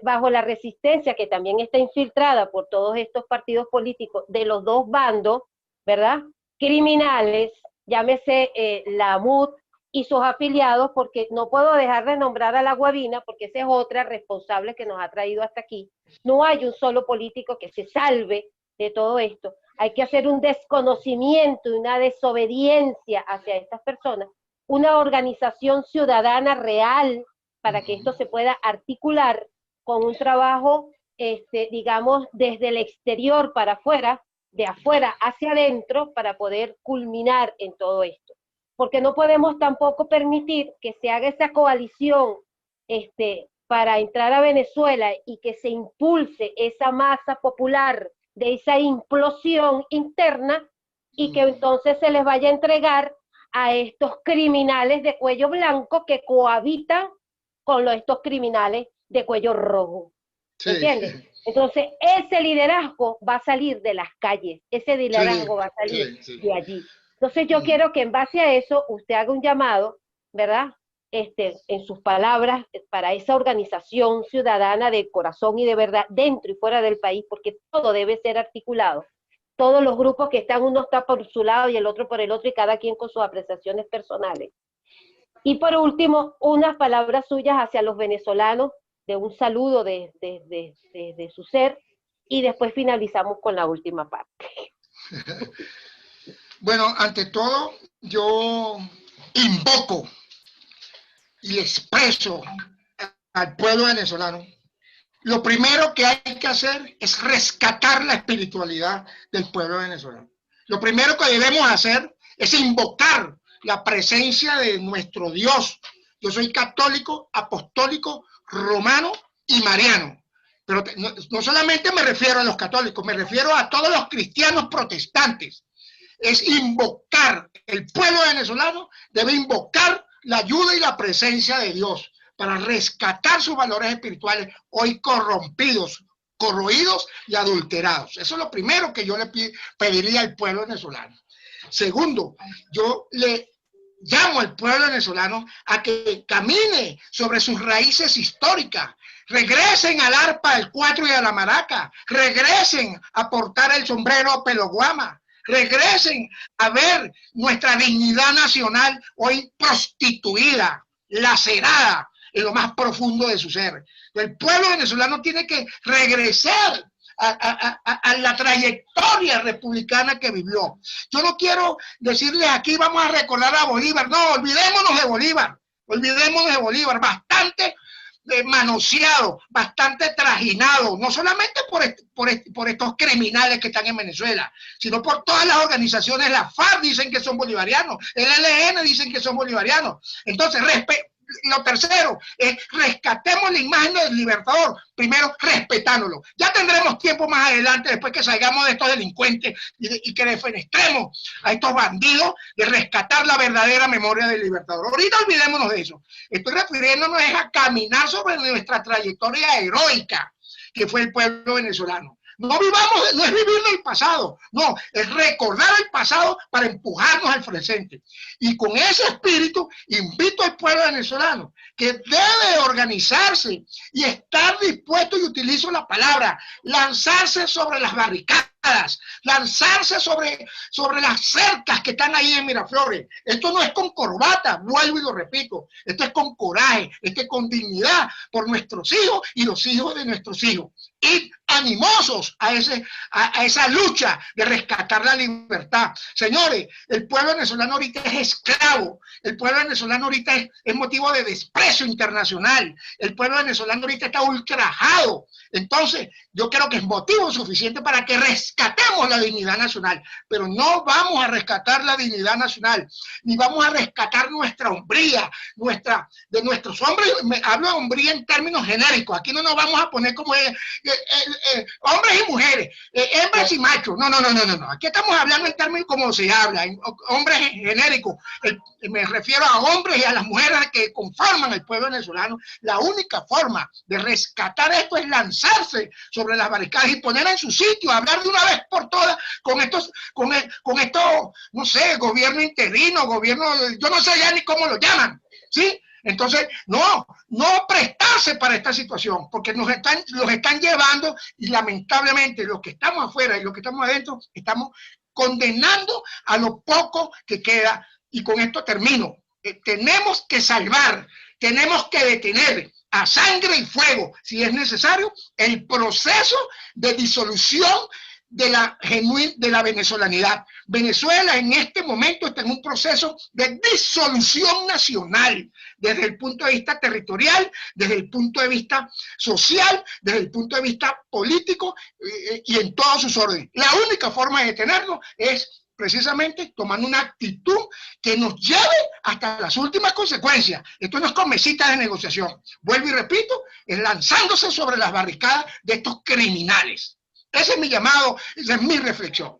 Bajo la resistencia que también está infiltrada por todos estos partidos políticos de los dos bandos, ¿verdad? Criminales, llámese la MUD y sus afiliados, porque no puedo dejar de nombrar a la Guavina, porque esa es otra responsable que nos ha traído hasta aquí. No hay un solo político que se salve de todo esto. Hay que hacer un desconocimiento y una desobediencia hacia estas personas, una organización ciudadana real para que esto se pueda articular con un trabajo, digamos, desde el exterior para afuera, de afuera hacia adentro, para poder culminar en todo esto. Porque no podemos tampoco permitir que se haga esa coalición para entrar a Venezuela y que se impulse esa masa popular de esa implosión interna y que entonces se les vaya a entregar a estos criminales de cuello blanco que cohabitan con estos criminales de cuello rojo. Sí. ¿Entiendes? Entonces, ese liderazgo va a salir de las calles, ese liderazgo va a salir de allí. Entonces, yo quiero que en base a eso usted haga un llamado, ¿verdad? En sus palabras, para esa organización ciudadana de corazón y de verdad, dentro y fuera del país, porque todo debe ser articulado. Todos los grupos que están, uno está por su lado y el otro por el otro, y cada quien con sus apreciaciones personales. Y por último, unas palabras suyas hacia los venezolanos, de un saludo de su ser, y después finalizamos con la última parte. Bueno, ante todo, yo invoco y le expreso al pueblo venezolano. Lo primero que hay que hacer es rescatar la espiritualidad del pueblo venezolano. Lo primero que debemos hacer es invocar la presencia de nuestro Dios. Yo soy católico, apostólico, romano y mariano. Pero no solamente me refiero a los católicos, me refiero a todos los cristianos protestantes. Es invocar, el pueblo venezolano debe invocar la ayuda y la presencia de Dios para rescatar sus valores espirituales hoy corrompidos, corroídos y adulterados. Eso es lo primero que yo le pediría al pueblo venezolano. Segundo, yo le llamo al pueblo venezolano a que camine sobre sus raíces históricas. Regresen al arpa, al cuatro y a la maraca. Regresen a portar el sombrero peloguama. Regresen a ver nuestra dignidad nacional hoy prostituida, lacerada en lo más profundo de su ser. El pueblo venezolano tiene que regresar a la trayectoria republicana que vivió. Yo no quiero decirles aquí vamos a recordar a Bolívar, no, olvidémonos de Bolívar, bastante manoseado, bastante trajinado, no solamente por estos criminales que están en Venezuela, sino por todas las organizaciones. La FARC dicen que son bolivarianos, el ELN dicen que son bolivarianos. Entonces, lo tercero es rescatemos la imagen del Libertador, primero respetándolo. Ya tendremos tiempo más adelante, después que salgamos de estos delincuentes y que defenestremos a estos bandidos, de rescatar la verdadera memoria del Libertador. Ahorita olvidémonos de eso. Estoy refiriéndonos a caminar sobre nuestra trayectoria heroica que fue el pueblo venezolano. No es vivir del pasado, no, es recordar el pasado para empujarnos al presente. Y con ese espíritu invito al pueblo venezolano que debe organizarse y estar dispuesto, y utilizo la palabra, lanzarse sobre las barricadas, lanzarse sobre las cercas que están ahí en Miraflores. Esto no es con corbata, vuelvo y lo repito, esto es con coraje, esto es con dignidad por nuestros hijos y los hijos de nuestros hijos. Y animosos a esa lucha de rescatar la libertad. Señores, el pueblo venezolano ahorita es esclavo, el pueblo venezolano ahorita es motivo de desprecio internacional, el pueblo venezolano ahorita está ultrajado. Entonces, yo creo que es motivo suficiente para que rescatemos la dignidad nacional, pero no vamos a rescatar la dignidad nacional, ni vamos a rescatar nuestra hombría, de nuestros hombres. Me hablo de hombría en términos genéricos. Aquí no nos vamos a poner como hombres y mujeres, hembras y machos. No. Aquí estamos hablando en términos como se habla, en hombres genéricos. Me refiero a hombres y a las mujeres que conforman el pueblo venezolano. La única forma de rescatar esto es lanzarse sobre las barricadas y poner en su sitio, hablar de una vez por todas con estos, no sé, gobierno interino, gobierno, yo no sé ya ni cómo lo llaman, ¿sí? Entonces, no prestarse para esta situación, porque los están llevando y lamentablemente los que estamos afuera y los que estamos adentro estamos condenando a lo poco que queda. Y con esto termino. Tenemos que salvar, tenemos que detener a sangre y fuego, si es necesario, el proceso de disolución de la venezolanidad. Venezuela en este momento está en un proceso de disolución nacional, desde el punto de vista territorial, desde el punto de vista social, desde el punto de vista político y en todos sus órdenes. La única forma de detenerlo es precisamente tomando una actitud que nos lleve hasta las últimas consecuencias. Esto no es con mesitas de negociación. Vuelvo y repito, es lanzándose sobre las barricadas de estos criminales. Ese es mi llamado, esa es mi reflexión.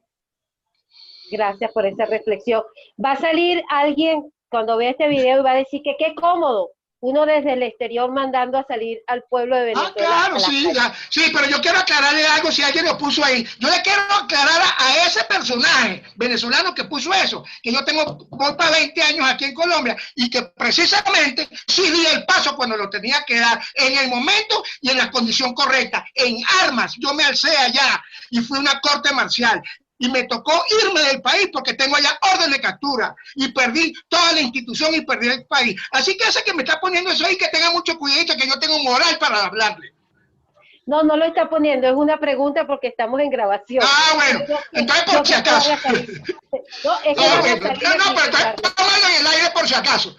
Gracias por esa reflexión. Va a salir alguien cuando vea este video y va a decir que qué cómodo, uno desde el exterior mandando a salir al pueblo de Venezuela. Claro, sí, pero yo quiero aclararle algo si alguien lo puso ahí. Yo le quiero aclarar a ese personaje venezolano que puso eso, que yo voy para 20 años aquí en Colombia y que precisamente sí di el paso cuando lo tenía que dar, en el momento y en la condición correcta, en armas. Yo me alcé allá y fui a una corte marcial. Y me tocó irme del país porque tengo allá orden de captura y perdí toda la institución y perdí el país. Así que ese que me está poniendo eso ahí, que tenga mucho cuidado, que yo tengo moral para hablarle. No lo está poniendo, es una pregunta porque estamos en grabación. Bueno, entonces por si acaso. No, pero estamos en el aire por si acaso.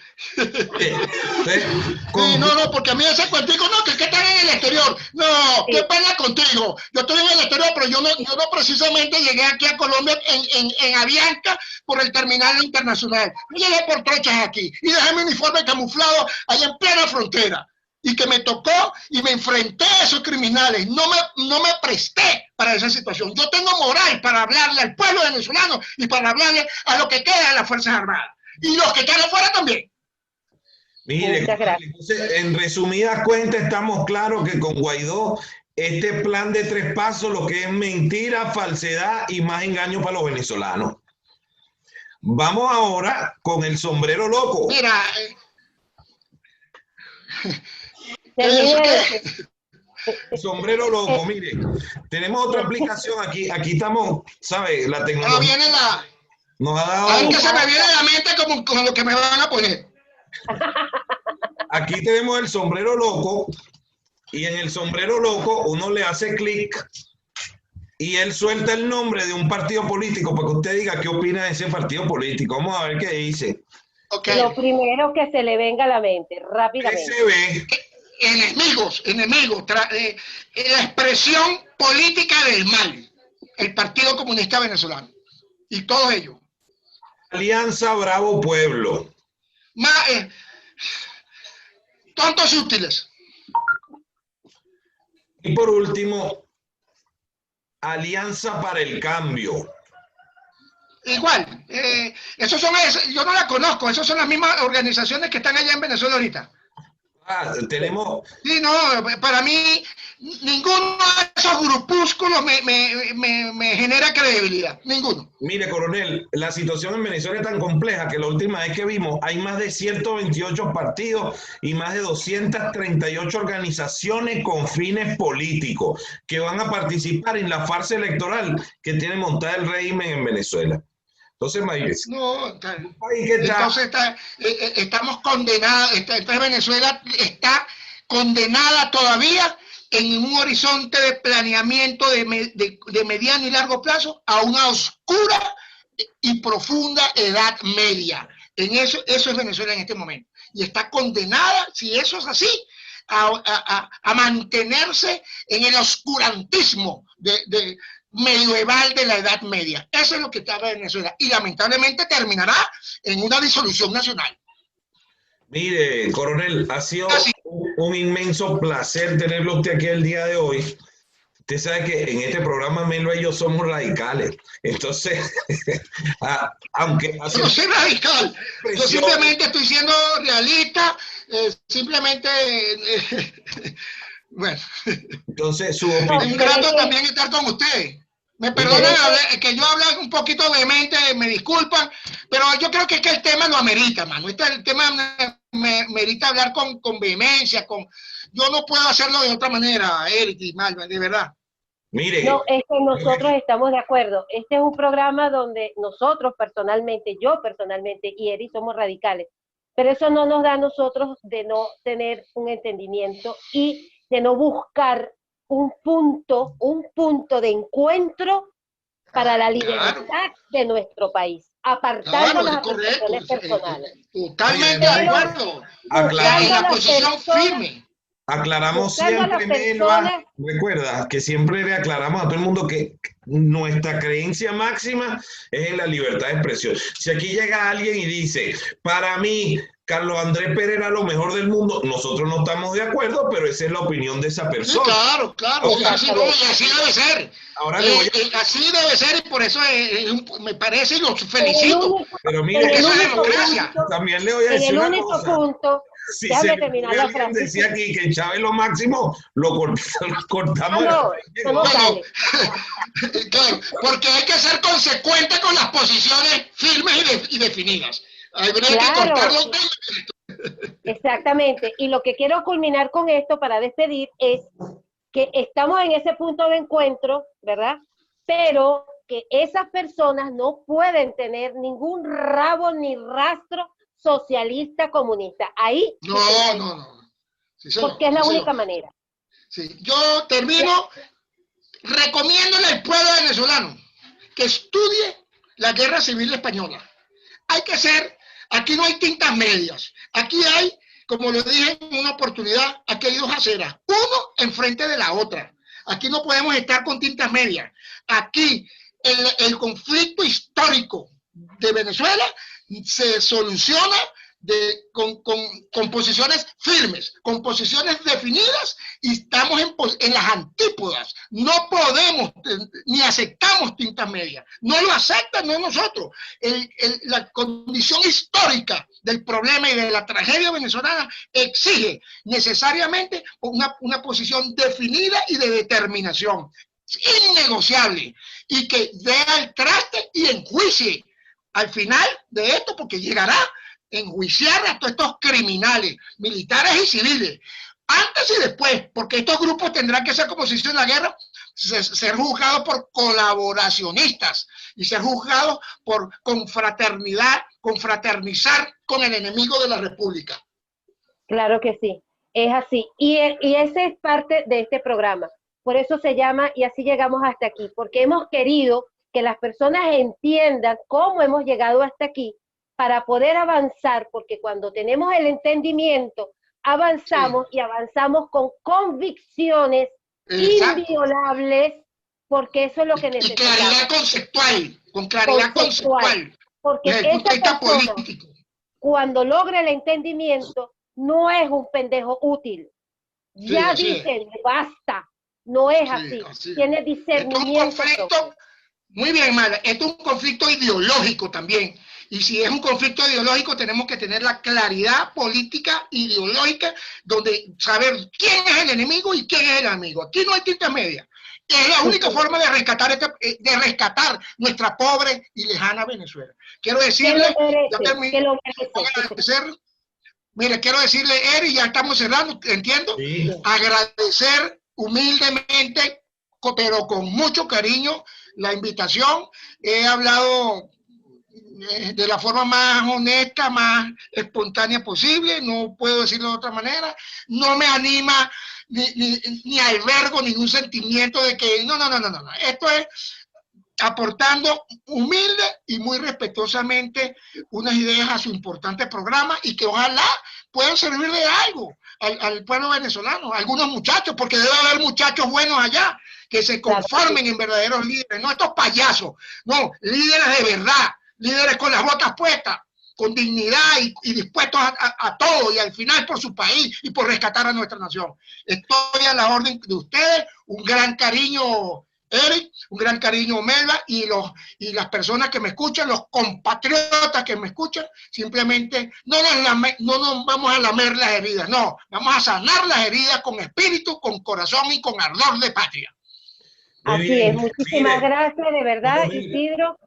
Porque a mí ese cuentico, que están en el exterior. No, qué pena contigo. Yo estoy en el exterior, pero yo no precisamente llegué aquí a Colombia en Avianca por el terminal internacional. Yo llegué por trochas aquí y dejé mi uniforme camuflado allá en plena frontera. Y que me tocó y me enfrenté a esos criminales. No me presté para esa situación. Yo tengo moral para hablarle al pueblo venezolano y para hablarle a lo que queda de las Fuerzas Armadas. Y los que quedan afuera también. Mire, entonces, en resumidas cuentas, estamos claros que con Guaidó, este plan de 3 pasos, lo que es mentira, falsedad y más engaño para los venezolanos. Vamos ahora con el sombrero loco. Mira, sombrero loco, mire, tenemos otra aplicación aquí estamos, ¿sabe? La tecnología nos ha dado... Ay, que se me viene a la mente como lo que me van a poner. Aquí tenemos el sombrero loco y en el sombrero loco uno le hace clic y él suelta el nombre de un partido político para que usted diga qué opina de ese partido político. Vamos a ver qué dice. Okay. Lo primero que se le venga a la mente, rápidamente. ¿Qué se ve? Enemigos, la expresión política del mal, el Partido Comunista Venezolano y todos ellos. Alianza Bravo Pueblo. Tontos y útiles. Y por último, Alianza para el Cambio. Igual, yo no la conozco, esas son las mismas organizaciones que están allá en Venezuela ahorita. Tenemos... Sí, no, para mí ninguno de esos grupúsculos me genera credibilidad, ninguno. Mire, coronel, la situación en Venezuela es tan compleja que la última vez que vimos hay más de 128 partidos y más de 238 organizaciones con fines políticos que van a participar en la farsa electoral que tiene montada el régimen en Venezuela. Entonces, imagínense. Entonces estamos condenados, Venezuela está condenada todavía en un horizonte de planeamiento de mediano y largo plazo a una oscura y profunda edad media. Eso es Venezuela en este momento. Y está condenada, si eso es así, a mantenerse en el oscurantismo medieval de la Edad Media. Eso es lo que está en Venezuela y lamentablemente terminará en una disolución nacional. Mire, coronel, ha sido un inmenso placer tenerlo usted aquí el día de hoy. Usted sabe que en este programa Melo y yo somos radicales. Entonces, aunque... Yo no soy radical. Yo simplemente estoy siendo realista. Simplemente... bueno. Entonces, su opinión... Es un grato también estar con ustedes. Me perdonan que yo hable un poquito vehemente, me disculpan, pero yo creo que es que el tema lo amerita, mano. El tema me merita hablar con vehemencia, yo no puedo hacerlo de otra manera, Eric y Malva, de verdad. Mire. No, es que nosotros estamos de acuerdo. Este es un programa donde nosotros personalmente, yo personalmente y Eric somos radicales, pero eso no nos da a nosotros de no tener un entendimiento y de no buscar un punto de encuentro para la libertad de nuestro país, apartando las aspiraciones personales. Totalmente de acuerdo. La posición firme. Aclaramos siempre, Melba, recuerda que siempre le aclaramos a todo el mundo que nuestra creencia máxima es en la libertad de expresión. Si aquí llega alguien y dice, para mí, Carlos Andrés Pérez era lo mejor del mundo, nosotros no estamos de acuerdo, pero esa es la opinión de esa persona. Sí, claro, así debe ser. Ahora así debe ser y por eso me parece y lo felicito. Pero mire, eso es democracia. También le voy a decir una cosa. Punto, si alguien decía aquí que Chávez lo máximo, lo cortamos. No, claro, porque hay que ser consecuente con las posiciones firmes y definidas. Habría que cortarlo. Exactamente. Y lo que quiero culminar con esto para despedir es que estamos en ese punto de encuentro, ¿verdad? Pero que esas personas no pueden tener ningún rabo ni rastro socialista comunista. Ahí. No. Sí, porque es la única manera. Sí. Yo termino recomiéndole al pueblo venezolano que estudie la Guerra Civil Española. Aquí no hay tintas medias. Aquí hay, como lo dije en una oportunidad, aquí hay dos aceras, uno enfrente de la otra. Aquí no podemos estar con tintas medias. Aquí el conflicto histórico de Venezuela se soluciona con posiciones firmes, con posiciones definidas, y estamos en las antípodas. No podemos ni aceptamos tintas medias. No lo aceptan, no nosotros. La condición histórica del problema y de la tragedia venezolana exige necesariamente una posición definida y de determinación innegociable, y que dé al traste y enjuicie al final de esto, porque llegará enjuiciar a todos estos criminales, militares y civiles, antes y después, porque estos grupos tendrán que ser, como se hizo en la guerra, ser juzgados por colaboracionistas y ser juzgados por confraternizar con el enemigo de la República. Claro que sí, es así. Y ese es parte de este programa. Por eso se llama Y así llegamos hasta aquí, porque hemos querido que las personas entiendan cómo hemos llegado hasta aquí para poder avanzar, porque cuando tenemos el entendimiento, avanzamos y avanzamos con convicciones inviolables, porque eso es lo que necesitamos. Y claridad conceptual, con claridad conceptual. Porque esa persona, cuando logra el entendimiento, no es un pendejo útil. Ya dicen, basta. No es así. Tiene discernimiento. Esto es un conflicto, muy bien, Mala, esto es un conflicto ideológico también. Y si es un conflicto ideológico, tenemos que tener la claridad política ideológica, donde saber quién es el enemigo y quién es el amigo. Aquí no hay tinta media. Es la única forma de rescatar nuestra pobre y lejana Venezuela. Quiero decirle, mire, quiero decirle, Eri, ya estamos cerrando, entiendo, agradecer humildemente, pero con mucho cariño, la invitación. He hablado de la forma más honesta, más espontánea posible, no puedo decirlo de otra manera. No me anima ni albergo ningún sentimiento de que no. Esto es aportando humilde y muy respetuosamente unas ideas a su importante programa, y que ojalá puedan servir de algo al pueblo venezolano, a algunos muchachos, porque debe haber muchachos buenos allá que se conformen en verdaderos líderes, no estos payasos, no, líderes de verdad, líderes con las botas puestas, con dignidad y dispuestos a todo, y al final por su país y por rescatar a nuestra nación. Estoy a la orden de ustedes, un gran cariño, Eric, un gran cariño, Melba, y las personas que me escuchan, los compatriotas que me escuchan, simplemente no nos vamos a lamer las heridas, no, vamos a sanar las heridas con espíritu, con corazón y con ardor de patria. Así es, muchísimas gracias de verdad, Isidro,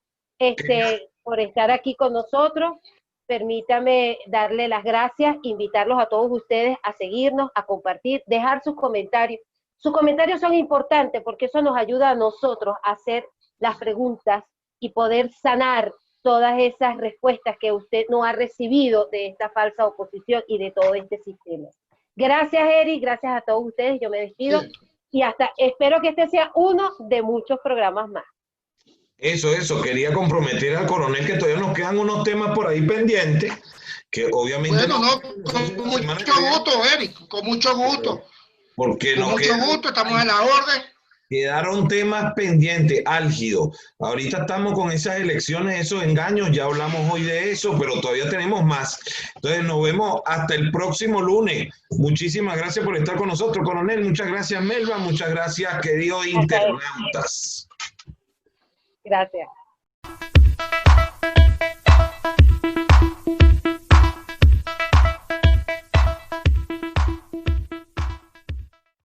por estar aquí con nosotros. Permítame darle las gracias, invitarlos a todos ustedes a seguirnos, a compartir, dejar sus comentarios. Sus comentarios son importantes porque eso nos ayuda a nosotros a hacer las preguntas y poder sanar todas esas respuestas que usted no ha recibido de esta falsa oposición y de todo este sistema. Gracias, Eric, gracias a todos ustedes, yo me despido y espero que este sea uno de muchos programas más. Eso, quería comprometer al coronel que todavía nos quedan unos temas por ahí pendientes, que obviamente... Bueno, con mucho gusto, Eric, con mucho gusto. Porque con mucho gusto, estamos a la orden. Quedaron temas pendientes, álgidos. Ahorita estamos con esas elecciones, esos engaños, ya hablamos hoy de eso, pero todavía tenemos más. Entonces nos vemos hasta el próximo lunes. Muchísimas gracias por estar con nosotros, coronel. Muchas gracias, Melba. Muchas gracias, queridos internautas. Gracias.